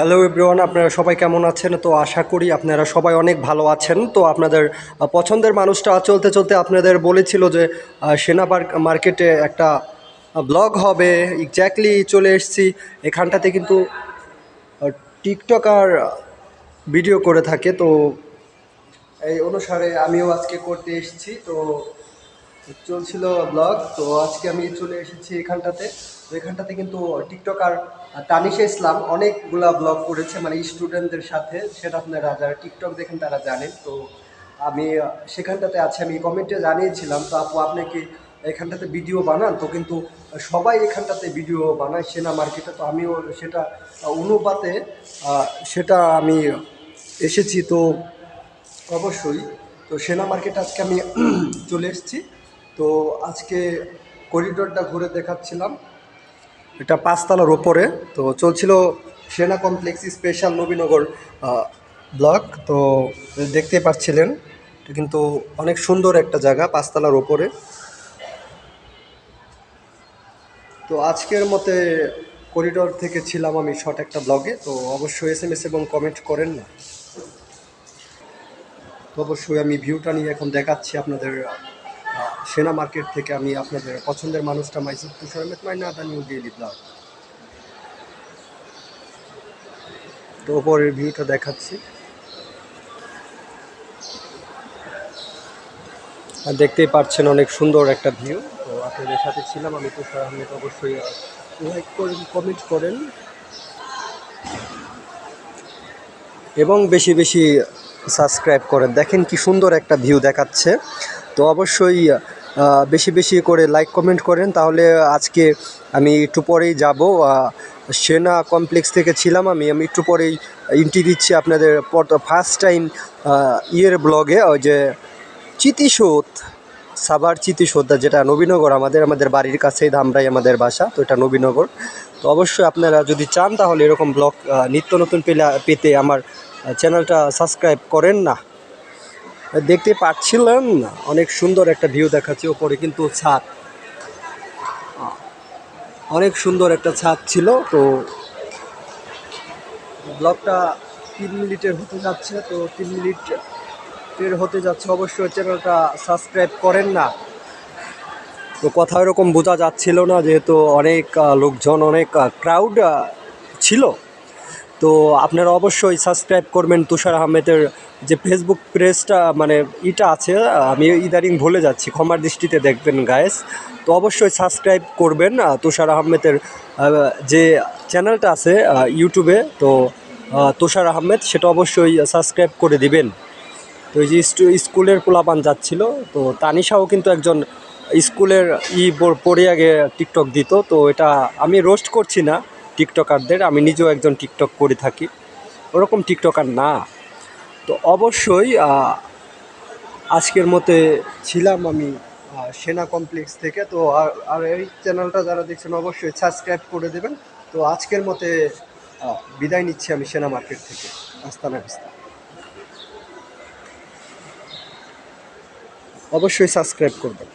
Hello everyone, আপনারা সবাই কেমন আছেন? তো আশা করি আপনারা সবাই অনেক ভালো আছেন। তো আপনাদের পছন্দের মানুষটা চলতে চলতে আপনাদের বলেছিল যে সেনা মার্কেটে একটা ব্লগ হবে। এক্স্যাক্টলি চলে এসেছি এখানটাতে। কিন্তু টিকটকার ভিডিও করে থাকে, তো এই অনুসারে আমিও আজকে করতে এসেছি। তো চলছিল ব্লগ, তো আজকে আমি চলে এসেছি এখানটাতে। তো এখানটাতে কিন্তু টিকটকার তানিশা ইসলাম অনেকগুলা ব্লগ করেছে, মানে স্টুডেন্টদের সাথে। সেটা আপনারা যারা টিকটক দেখেন তারা জানেন। তো আমি সেখানটাতে আছি। আমি কমেন্টে জানিয়েছিলাম, তো আপু আপনি কি এখানটাতে ভিডিও বানান? তো কিন্তু সবাই এখানটাতে ভিডিও বানায় সেনা মার্কেটে। তো আমিও সেটা অনুপাতে সেটা আমি এসেছি। তো অবশ্যই, তো সেনা মার্কেটে আজকে আমি চলে এসেছি। তো আজকে করিডোরটা ঘুরে দেখাচ্ছিলাম, এটা 5 তলার ওপরে। তো চলছিল সেনা কমপ্লেক্স স্পেশাল নবীনগর ব্লক। তো দেখতে পাচ্ছিলেন, এটা কিন্তু অনেক সুন্দর একটা জায়গা, 5 তলার ওপরে। তো আজকের মতে করিডোর থেকে ছিলাম আমি শর্ট একটা ব্লগে। তো অবশ্যই SMS এবং কমেন্ট করেন না। তো অবশ্যই আমি ভিউটা নিয়ে এখন দেখাচ্ছি আপনাদের সেনা মার্কেট থেকে। আমি আপনাদের পছন্দের মানুষটা মাইসেলফ তুষার আহমেদ, মাই নাদার নিউ ডেইলি ব্লগ। তো ওপরের ভিউটা দেখাচ্ছি, আর দেখতেই পাচ্ছেন অনেক সুন্দর একটা ভিউ। তো আপনাদের সাথে ছিলাম আমি তুষার আহমেদ। অবশ্যই লাইক করেন, কমেন্ট করেন এবং বেশি বেশি সাবস্ক্রাইব করেন। দেখেন কি সুন্দর একটা ভিউ দেখাচ্ছে। তো অবশ্যই বেশি বেশি করে লাইক কমেন্ট করেন। তাহলে আজকে আমি একটু পরেই যাব সেনা কমপ্লেক্স থেকে ছিলাম আমি একটু পরেই এন্ট্রি দিচ্ছি আপনাদের ফার্স্ট টাইম ইয়ের ব্লগে। ওই যে চিতিসোধ, সাভার চিতিসোধ, যেটা নবীনগর, আমাদের বাড়ির কাছেই ধামরাই আমাদের বাসা। তো এটা নবীনগর। তো অবশ্যই আপনারা যদি চান তাহলে এরকম ব্লগ নিত্য নতুন পেতে আমার চ্যানেলটা সাবস্ক্রাইব করেন না। দেখতে পাচ্ছিলেন অনেক সুন্দর একটা ভিউ দেখাচ্ছে। ওপরে কিন্তু ছাদ, অনেক সুন্দর একটা ছাদ ছিল। তো ব্লগটা 3 মিনিটের হতে যাচ্ছে। তো 3 মিনিটের হতে যাচ্ছে। অবশ্যই চ্যানেলটা সাবস্ক্রাইব করেন না। তো কথা এরকম বোঝা যাচ্ছিল না, যেহেতু অনেক লোকজন, অনেক ক্রাউড ছিল। তো আপনারা অবশ্যই সাবস্ক্রাইব করবেন তুষার আহমেদের যে ফেসবুক পেজটা, মানে ইটা আছে, আমি ইদারিং ভুলে যাচ্ছি, ক্ষমার দৃষ্টিতে দেখবেন গায়েস। তো অবশ্যই সাবস্ক্রাইব করবেন তুষার আহমেদের যে চ্যানেলটা আছে ইউটিউবে। তো তুষার আহমেদ, সেটা অবশ্যই সাবস্ক্রাইব করে দিবেন। তো এই যে স্কুলের পোলাপান যাচ্ছিল, তো তানিশাও কিন্তু একজন স্কুলের পড়ে আগে টিকটক দিত। তো এটা আমি রোস্ট করছি না টিকটকারদের, আমি নিজেও একজন টিকটক করে থাকি, ওরকম টিকটকার না। তো অবশ্যই আজকের মতে ছিলাম আমি সেনা কমপ্লেক্স থেকে। তো আর এই চ্যানেলটা যারা দেখছেন অবশ্যই সাবস্ক্রাইব করে দেবেন। তো আজকের মতে বিদায় নিচ্ছি আমি সেনা মার্কেট থেকে। আস্তানা বিস্তা, অবশ্যই সাবস্ক্রাইব করবেন।